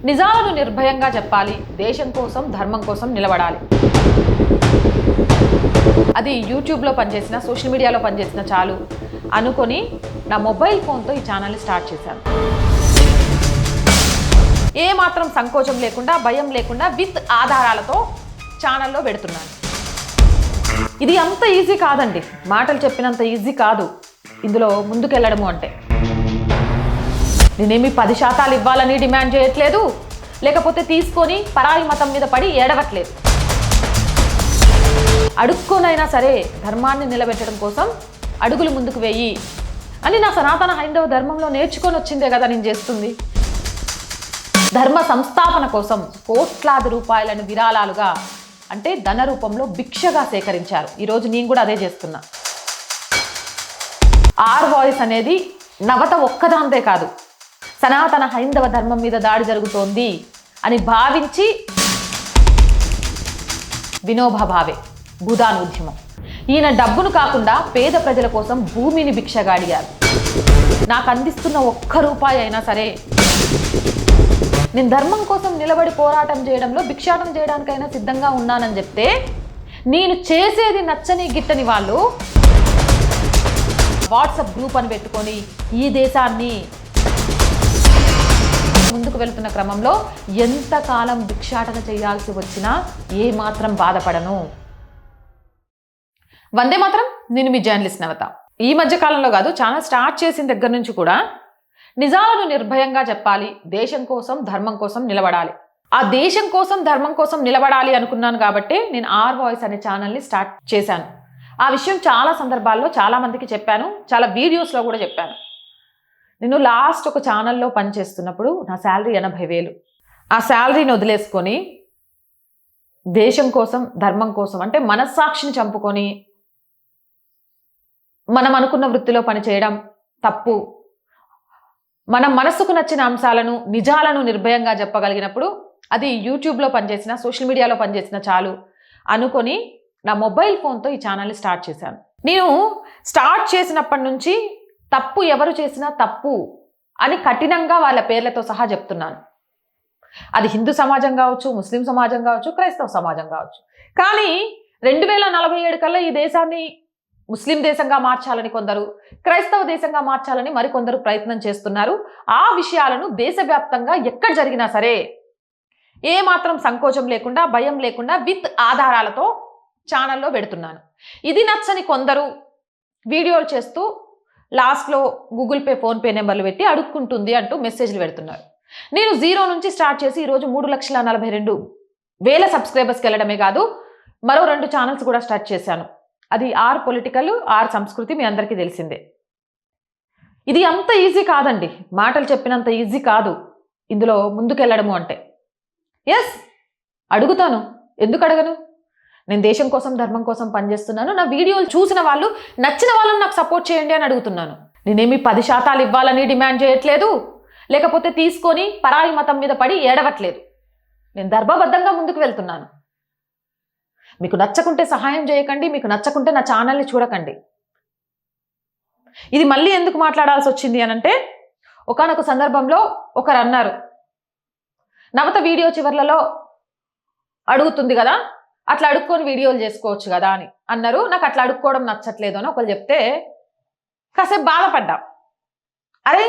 నిజాలను నిర్భయంగా చెప్పాలి, దేశం కోసం ధర్మం కోసం నిలబడాలి. అది యూట్యూబ్లో పనిచేసిన, సోషల్ మీడియాలో పనిచేసిన చాలు అనుకొని నా మొబైల్ ఫోన్తో ఈ ఛానల్ని స్టార్ట్ చేశాను. ఏ మాత్రం సంకోచం లేకుండా, భయం లేకుండా, విత్ ఆధారాలతో ఛానల్లో పెడుతున్నాను. ఇది అంత ఈజీ కాదండి, మాటలు చెప్పినంత ఈజీ కాదు ఇందులో ముందుకెళ్ళడము అంటే. నేనేమి 10% ఇవ్వాలని డిమాండ్ చేయట్లేదు, లేకపోతే తీసుకొని పరాయి మతం మీద పడి ఏడవట్లేదు. అడుక్కోనైనా సరే ధర్మాన్ని నిలబెట్టడం కోసం అడుగులు ముందుకు వేయి అని నా సనాతన హైందవ ధర్మంలో నేర్చుకొని వచ్చిందే కదా నేను చేస్తుంది. ధర్మ సంస్థాపన కోసం కోట్లాది రూపాయలను విరాళాలుగా, అంటే ధన రూపంలో భిక్షగా సేకరించారు. ఈరోజు నేను కూడా అదే చేస్తున్నా. ఆర్ వాయిస్ అనేది నవత ఒక్కదాంతే కాదు, సనాతన హైందవ ధర్మం మీద దాడి జరుగుతోంది అని భావించి వినోబా భావే భూదాన్ ఉద్యమం. ఈయన డబ్బును కాకుండా పేద ప్రజల కోసం భూమిని భిక్షగా అడిగారు. నాకు అందిస్తున్న ఒక్క రూపాయి అయినా సరే నేను ధర్మం కోసం నిలబడి పోరాటం చేయడంలో భిక్షాటన చేయడానికైనా సిద్ధంగా ఉన్నానని చెప్తే, నేను చేసేది నచ్చని గిట్టని వాళ్ళు వాట్సాప్ గ్రూప్ అని పెట్టుకొని ఈ దేశాన్ని ముందుకు వెళుతున్న క్రమంలో ఎంతకాలం భిక్షాటన చేయాల్సి వచ్చినా ఏమాత్రం బాధపడను. వందే మాత్రం. నేను మీ జర్నలిస్ట్ నవత. ఈ మధ్య కాలంలో కాదు, ఛానల్ స్టార్ట్ చేసిన దగ్గర నుంచి కూడా నిజాలను నిర్భయంగా చెప్పాలి, దేశం కోసం ధర్మం కోసం నిలబడాలి. ఆ దేశం కోసం ధర్మం కోసం నిలబడాలి అనుకున్నాను కాబట్టి నేను ఆర్ వాయిస్ అనే ఛానల్ని స్టార్ట్ చేశాను. ఆ విషయం చాలా సందర్భాల్లో చాలా మందికి చెప్పాను, చాలా వీడియోస్లో కూడా చెప్పాను. నేను లాస్ట్ ఒక ఛానల్లో పనిచేస్తున్నప్పుడు నా శాలరీ 80,000. ఆ శాలరీని వదిలేసుకొని దేశం కోసం ధర్మం కోసం, అంటే మనస్సాక్షిని చంపుకొని మనం అనుకున్న వృత్తిలో పనిచేయడం తప్పు. మన మనసుకు నచ్చిన అంశాలను, నిజాలను నిర్భయంగా చెప్పగలిగినప్పుడు అది యూట్యూబ్లో పనిచేసిన, సోషల్ మీడియాలో పనిచేసిన చాలు అనుకొని నా మొబైల్ ఫోన్తో ఈ ఛానల్ని స్టార్ట్ చేశాను. నేను స్టార్ట్ చేసినప్పటి నుంచి తప్పు ఎవరు చేసినా తప్పు అని కఠినంగా వాళ్ళ పేర్లతో సహా చెప్తున్నాను. అది హిందూ సమాజం కావచ్చు, ముస్లిం సమాజం కావచ్చు, క్రైస్తవ సమాజం కావచ్చు. కానీ 2047 కల్లా ఈ దేశాన్ని ముస్లిం దేశంగా మార్చాలని కొందరు, క్రైస్తవ దేశంగా మార్చాలని మరికొందరు ప్రయత్నం చేస్తున్నారు. ఆ విషయాలను దేశవ్యాప్తంగా ఎక్కడ జరిగినా సరే ఏ మాత్రం సంకోచం లేకుండా, భయం లేకుండా, విత్ ఆధారాలతో ఛానల్లో పెడుతున్నాను. ఇది నచ్చని కొందరు వీడియోలు చేస్తూ లాస్ట్లో గూగుల్ పే, ఫోన్పే నెంబర్లు పెట్టి అడుక్కుంటుంది అంటూ మెసేజ్లు పెడుతున్నారు. నేను 0 నుంచి స్టార్ట్ చేసి ఈరోజు 3,42,000 సబ్స్క్రైబర్స్కి వెళ్ళడమే కాదు, మరో 2 ఛానల్స్ కూడా స్టార్ట్ చేశాను. అది ఆర్ పొలిటికల్, ఆర్ సంస్కృతి, మీ అందరికీ తెలిసిందే. ఇది అంత ఈజీ కాదండి, మాటలు చెప్పినంత ఈజీ కాదు ఇందులో ముందుకెళ్ళడము అంటే. ఎస్, అడుగుతాను, ఎందుకు అడగను? నేను దేశం కోసం ధర్మం కోసం పనిచేస్తున్నాను. నా వీడియోలు చూసిన వాళ్ళు, నచ్చిన వాళ్ళని నాకు సపోర్ట్ చేయండి అని అడుగుతున్నాను. నేనేమి 10% ఇవ్వాలని డిమాండ్ చేయట్లేదు, లేకపోతే తీసుకొని పరాయి మతం మీద పడి ఏడవట్లేదు. నేను ధర్మబద్ధంగా ముందుకు వెళ్తున్నాను. మీకు నచ్చకుంటే సహాయం చేయకండి, మీకు నచ్చకుంటే నా ఛానల్ని చూడకండి. ఇది మళ్ళీ ఎందుకు మాట్లాడాల్సి వచ్చింది అనంటే, ఒకానొక సందర్భంలో ఒకరు అన్నారు, నవత వీడియో చివర్లలో అడుగుతుంది కదా, అట్లా అడుక్కొని వీడియోలు చేసుకోవచ్చు కదా అని అన్నారు. నాకు అట్లా అడుక్కోవడం నచ్చట్లేదు అని ఒకరు చెప్తే కాసేపు బాధపడ్డా. అరే,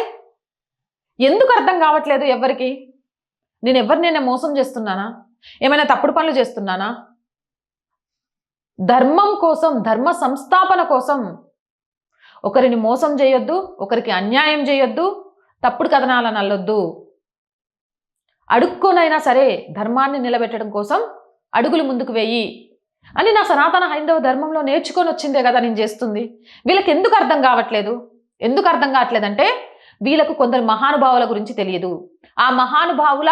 ఎందుకు అర్థం కావట్లేదు ఎవరికి? నేను ఎవరినైనా మోసం చేస్తున్నానా? ఏమైనా తప్పుడు పనులు చేస్తున్నానా? ధర్మం కోసం, ధర్మ సంస్థాపన కోసం ఒకరిని మోసం చేయొద్దు, ఒకరికి అన్యాయం చేయొద్దు, తప్పుడు కథనాలను అల్లొద్దు. అడుక్కోనైనా సరే ధర్మాన్ని నిలబెట్టడం కోసం అడుగులు ముందుకు వేయి అని నా సనాతన హైందవ ధర్మంలో నేర్చుకొని వచ్చిందే కదా నేను చేస్తుంది. వీళ్ళకి ఎందుకు అర్థం కావట్లేదు? ఎందుకు అర్థం కావట్లేదంటే, వీళ్ళకు కొందరు మహానుభావుల గురించి తెలియదు. ఆ మహానుభావుల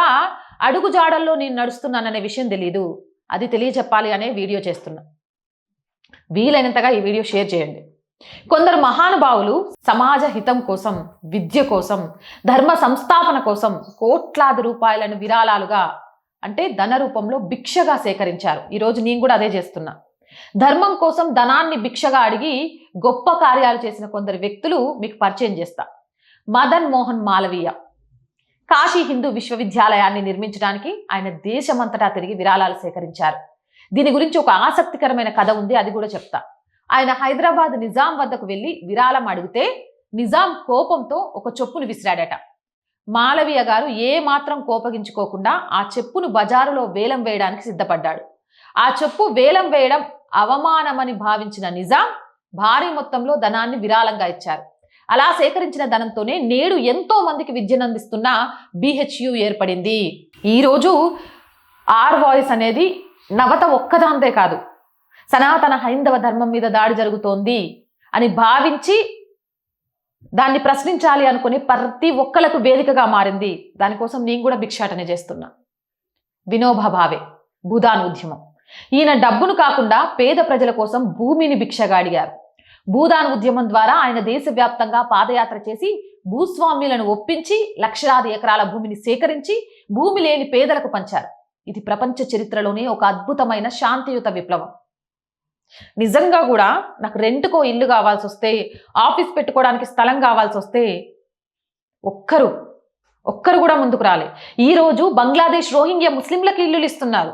అడుగుజాడల్లో నేను నడుస్తున్నాననే విషయం తెలియదు. అది తెలియచెప్పాలి అనే వీడియో చేస్తున్నా. వీలైనంతగా ఈ వీడియో షేర్ చేయండి. కొందరు మహానుభావులు సమాజ హితం కోసం, విద్య కోసం, ధర్మ సంస్థాపన కోసం కోట్లాది రూపాయలను విరాళాలుగా, అంటే ధన రూపంలో భిక్షగా సేకరించారు. ఈరోజు నేను కూడా అదే చేస్తున్నా. ధర్మం కోసం ధనాన్ని భిక్షగా అడిగి గొప్ప కార్యాలు చేసిన కొందరు వ్యక్తులు మీకు పరిచయం చేస్తా. మదన్ మోహన్ మాలవీయ కాశీ హిందూ విశ్వవిద్యాలయాన్ని నిర్మించడానికి ఆయన దేశమంతటా తిరిగి విరాళాలు సేకరించారు. దీని గురించి ఒక ఆసక్తికరమైన కథ ఉంది, అది కూడా చెప్తా. ఆయన హైదరాబాద్ నిజాం వద్దకు వెళ్ళి విరాళం అడిగితే నిజాం కోపంతో ఒక చెప్పును విసిరాడట. మాలవీయ గారు ఏ మాత్రం కోపగించుకోకుండా ఆ చెప్పును బజారులో వేలం వేయడానికి సిద్ధపడ్డాడు. ఆ చెప్పు వేలం వేయడం అవమానమని భావించిన నిజాం భారీ మొత్తంలో ధనాన్ని విరాళంగా ఇచ్చారు. అలా సేకరించిన ధనంతోనే నేడు ఎంతో మందికి విద్యనందిస్తున్న BHU ఏర్పడింది. ఈరోజు ఆర్ వాయిస్ అనేది నవత ఒక్కదాంతే కాదు, సనాతన హైందవ ధర్మం మీద దాడి జరుగుతోంది అని భావించి దాన్ని ప్రశ్నించాలి అనుకుని ప్రతి ఒక్కలకు వేదికగా మారింది. దానికోసం నేను కూడా భిక్షాటన చేస్తున్నా. వినోబా భావే భూదాన్ ఉద్యమం. ఈయన డబ్బును కాకుండా పేద ప్రజల కోసం భూమిని భిక్షగా అడిగారు. భూదాన్ ఉద్యమం ద్వారా ఆయన దేశవ్యాప్తంగా పాదయాత్ర చేసి భూస్వామ్యులను ఒప్పించి లక్షలాది ఎకరాల భూమిని సేకరించి భూమి లేని పేదలకు పంచారు. ఇది ప్రపంచ చరిత్రలోనే ఒక అద్భుతమైన శాంతియుత విప్లవం. నిజంగా కూడా నాకు రెంట్కో ఇల్లు కావాల్సి వస్తే, ఆఫీస్ పెట్టుకోవడానికి స్థలం కావాల్సి వస్తే ఒక్కరు కూడా ముందుకు రాలే. ఈరోజు బంగ్లాదేశ్ రోహింగ్యా ముస్లింలకు ఇల్లులు ఇస్తున్నారు,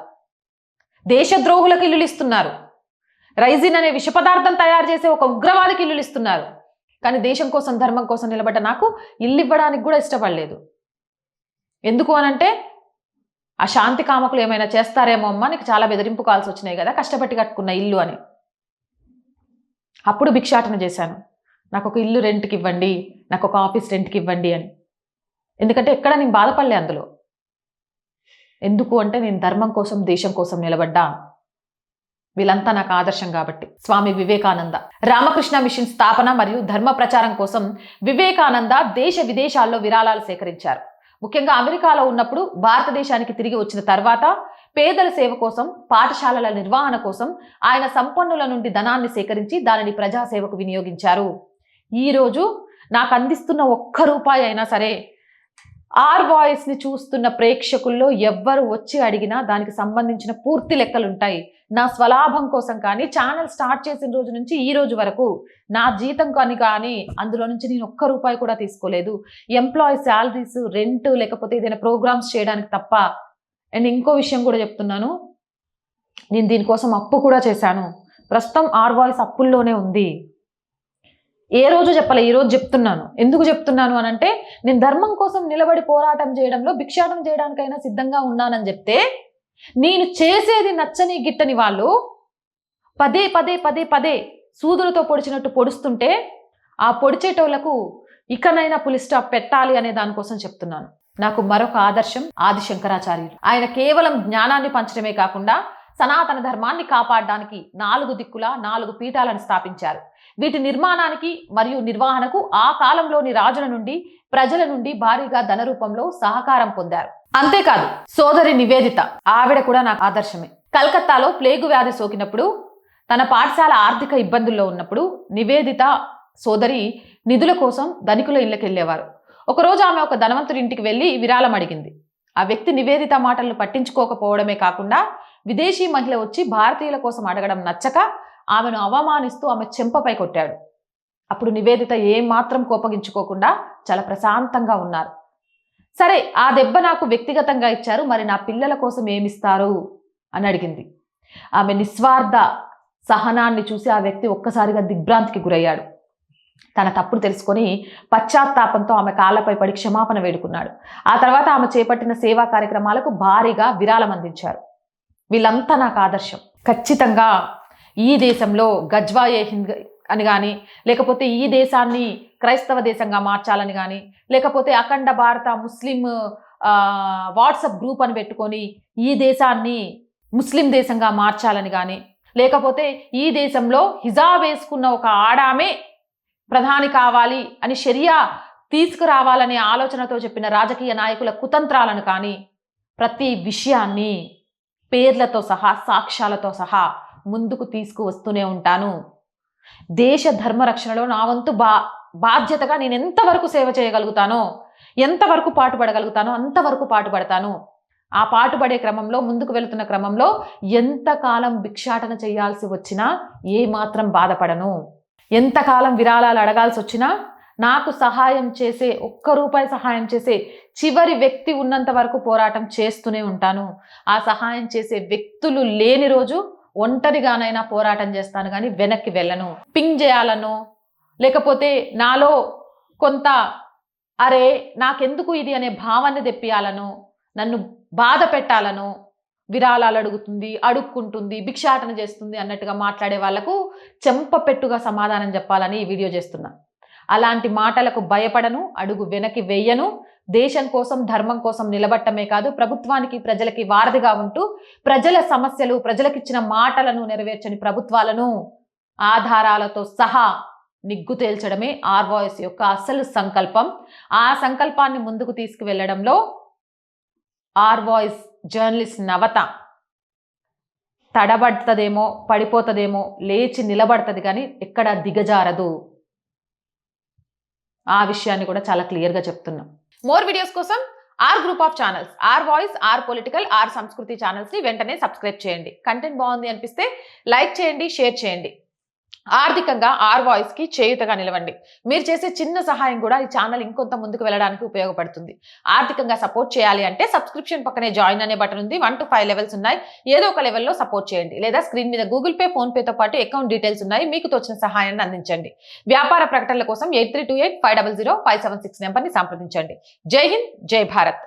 దేశద్రోహులకు ఇల్లులు ఇస్తున్నారు, రైజిన్ అనే విష పదార్థం తయారు చేసే ఒక ఉగ్రవాదికి ఇల్లులు ఇస్తున్నారు. కానీ దేశం కోసం ధర్మం కోసం నిలబడ్డ నాకు ఇల్లు ఇవ్వడానికి కూడా ఇష్టపడలేదు. ఎందుకు అనంటే ఆ శాంతి కామకులు ఏమైనా చేస్తారేమో అమ్మ, నీకు చాలా బెదిరింపు కాల్సి వచ్చినాయి కదా కష్టపడి కట్టుకున్న ఇల్లు అని. అప్పుడు భిక్షాటన చేశాను. నాకు ఒక ఇల్లు రెంట్కి ఇవ్వండి, నాకు ఒక ఆఫీస్ రెంట్కి ఇవ్వండి అని. ఎందుకంటే ఎక్కడ నేను బాధపడలే అందులో. ఎందుకు అంటే నేను ధర్మం కోసం దేశం కోసం నిలబడ్డా. వీళ్ళంతా నాకు ఆదర్శం కాబట్టి. స్వామి వివేకానంద రామకృష్ణ మిషన్ స్థాపన మరియు ధర్మ ప్రచారం కోసం వివేకానంద దేశ విదేశాల్లో విరాళాలు సేకరించారు. ముఖ్యంగా అమెరికాలో ఉన్నప్పుడు భారతదేశానికి తిరిగి వచ్చిన తర్వాత పేదల సేవ కోసం, పాఠశాలల నిర్వహణ కోసం ఆయన సంపన్నుల నుండి ధనాన్ని సేకరించి దానిని ప్రజాసేవకు వినియోగించారు. ఈరోజు నాకు అందిస్తున్న ఒక్క రూపాయి అయినా సరే ఆర్ వాయిస్ని చూస్తున్న ప్రేక్షకుల్లో ఎవ్వరు వచ్చి అడిగినా దానికి సంబంధించిన పూర్తి లెక్కలు ఉంటాయి. నా స్వలాభం కోసం కానీ, ఛానల్ స్టార్ట్ చేసిన రోజు నుంచి ఈ రోజు వరకు నా జీతం కానీ అందులో నుంచి నేను ఒక్క రూపాయి కూడా తీసుకోలేదు. ఎంప్లాయీ శాలరీస్, రెంట్, లేకపోతే ఏదైనా ప్రోగ్రామ్స్ చేయడానికి తప్ప. అండ్ ఇంకో విషయం కూడా చెప్తున్నాను, నేను దీనికోసం అప్పు కూడా చేశాను. ప్రస్తుతం ఆర్ వాయిస్ అప్పుల్లోనే ఉంది. ఏ రోజు చెప్పలే, ఈరోజు చెప్తున్నాను. ఎందుకు చెప్తున్నాను అనంటే నేను ధర్మం కోసం నిలబడి పోరాటం చేయడంలో భిక్షాటం చేయడానికైనా సిద్ధంగా ఉన్నానని చెప్తే, నేను చేసేది నచ్చని గిట్టని వాళ్ళు పదే పదే పదే పదే సూదులతో పొడిచినట్టు పొడుస్తుంటే ఆ పొడిచేటోళ్లకు ఇకనైనా పులి స్టాప్ పెట్టాలి అనే దానికోసం చెప్తున్నాను. నాకు మరొక ఆదర్శం ఆది శంకరాచార్యులు. ఆయన కేవలం జ్ఞానాన్ని పంచడమే కాకుండా సనాతన ధర్మాన్ని కాపాడడానికి 4 దిక్కులా 4 పీఠాలను స్థాపించారు. వీటి నిర్మాణానికి మరియు నిర్వహణకు ఆ కాలంలోని రాజుల నుండి, ప్రజల నుండి భారీగా ధన రూపంలో సహకారం పొందారు. అంతేకాదు సోదరి నివేదిత, ఆవిడ కూడా నాకు ఆదర్శమే. కలకత్తాలో ప్లేగు వ్యాధి సోకినప్పుడు, తన పాఠశాల ఆర్థిక ఇబ్బందుల్లో ఉన్నప్పుడు నివేదిత సోదరి నిధుల కోసం ధనికుల ఇళ్ళకి వెళ్ళేవారు. ఒకరోజు ఆమె ఒక ధనవంతుడి ఇంటికి వెళ్ళి విరాళం అడిగింది. ఆ వ్యక్తి నివేదిత మాటలను పట్టించుకోకపోవడమే కాకుండా విదేశీ మహిళ వచ్చి భారతీయుల కోసం అడగడం నచ్చక ఆమెను అవమానిస్తూ ఆమె చెంపపై కొట్టాడు. అప్పుడు నివేదిత ఏమాత్రం కోపగించుకోకుండా చాలా ప్రశాంతంగా ఉన్నారు. సరే, ఆ దెబ్బ నాకు వ్యక్తిగతంగా ఇచ్చారు, మరి నా పిల్లల కోసం ఏమిస్తారు అని అడిగింది. ఆమె నిస్వార్థ సహనాన్ని చూసి ఆ వ్యక్తి ఒక్కసారిగా దిగ్భ్రాంతికి గురయ్యాడు. తన తప్పును తెలుసుకొని పశ్చాత్తాపంతో ఆమె కాళ్ళపై పడి క్షమాపణ వేడుకున్నాడు. ఆ తర్వాత ఆమె చేపట్టిన సేవా కార్యక్రమాలకు భారీగా విరాళం అందించారు. వీళ్ళంతా నాకు ఆదర్శం. ఖచ్చితంగా ఈ దేశంలో గజ్వాయే హింద్ అని కానీ, లేకపోతే ఈ దేశాన్ని క్రైస్తవ దేశంగా మార్చాలని కానీ, లేకపోతే అఖండ భారత ముస్లిం వాట్సాప్ గ్రూప్ అని పెట్టుకొని ఈ దేశాన్ని ముస్లిం దేశంగా మార్చాలని కానీ, లేకపోతే ఈ దేశంలో హిజాబ్ వేసుకున్న ఒక ఆడామే ప్రధాని కావాలి అని షరియా తీసుకురావాలనే ఆలోచనతో చెప్పిన రాజకీయ నాయకుల కుతంత్రాలను కానీ, ప్రతి విషయాన్ని పేర్లతో సహా, సాక్ష్యాలతో సహా ముందుకు తీసుకువస్తూనే ఉంటాను. దేశ ధర్మ రక్షణలో నా వంతు బాధ్యతగా నేను ఎంతవరకు సేవ చేయగలుగుతానో, ఎంతవరకు పాటుపడగలుగుతానో అంతవరకు పాటుపడతాను. ఆ పాటుపడే క్రమంలో, ముందుకు వెళుతున్న క్రమంలో ఎంతకాలం భిక్షాటన చేయాల్సి వచ్చినా ఏమాత్రం బాధపడను. ఎంతకాలం విరాళాలు అడగాల్సి వచ్చినా నాకు సహాయం చేసే, ఒక్క రూపాయి సహాయం చేసే చివరి వ్యక్తి ఉన్నంత వరకు పోరాటం చేస్తూనే ఉంటాను. ఆ సహాయం చేసే వ్యక్తులు లేని రోజు ఒంటరిగానైనా పోరాటం చేస్తాను, కానీ వెనక్కి వెళ్ళను. పింగ్ చేయాలనో, లేకపోతే నాలో కొంత అరే నాకెందుకు ఇది అనే భావాన్ని తెప్పియాలనో, నన్ను బాధ పెట్టాలనో, విరాళాలు అడుగుతుంది, అడుక్కుంటుంది, భిక్షాటన చేస్తుంది అన్నట్టుగా మాట్లాడే వాళ్లకు చెంపపెట్టుగా సమాధానం చెప్పాలని ఈ వీడియో చేస్తున్నా. అలాంటి మాటలకు భయపడను, అడుగు వెనక్కి వెయ్యను. దేశం కోసం, ధర్మం కోసం నిలబట్టమే కాదు, ప్రభుత్వానికి, ప్రజలకి వారధిగా ఉంటూ ప్రజల సమస్యలు, ప్రజలకిచ్చిన మాటలను నెరవేర్చని ప్రభుత్వాలను ఆధారాలతో సహా నిగ్గు తేల్చడమే ఆర్ వాయిస్ యొక్క అసలు సంకల్పం. ఆ సంకల్పాన్ని ముందుకు తీసుకువెళ్లడంలో ఆర్ వాయిస్ జర్నలిస్ట్ నవత తడబడుతుందేమో, పడిపోతుందేమో, లేచి నిలబడుతుంది, కానీ ఎక్కడ దిగజారదు. ఆ విషయాన్ని కూడా చాలా క్లియర్గా చెప్తున్నాం. మోర్ వీడియోస్ కోసం R group of channels, R voice, R political, R Sanskriti ఛానల్స్ని వెంటనే సబ్స్క్రైబ్ చేయండి. కంటెంట్ బాగుంది అనిపిస్తే లైక్ చేయండి, షేర్ చేయండి. ఆర్థికంగా ఆర్ వాయిస్కి చేయుతగా నిలవండి. మీరు చేసే చిన్న సహాయం కూడా ఈ ఛానల్ ఇంకొంత ముందుకు వెళ్ళడానికి ఉపయోగపడుతుంది. ఆర్థికంగా సపోర్ట్ చేయాలి అంటే సబ్స్క్రిప్షన్ పక్కనే జాయిన్ అనే బటన్ ఉంది. 1 to 5 లెవెల్స్ ఉన్నాయి. ఏదో ఒక లెవెల్లో సపోర్ట్ చేయండి, లేదా స్క్రీన్ మీద గూగుల్ పే, ఫోన్ పేతో పాటు అకౌంట్ డీటెయిల్స్ ఉన్నాయి. మీకు తోచిన సహాయాన్ని అందించండి. వ్యాపార ప్రకటనల కోసం 8328 500 576 నెంబర్ని సంప్రదించండి. జై హింద్, జై భారత్.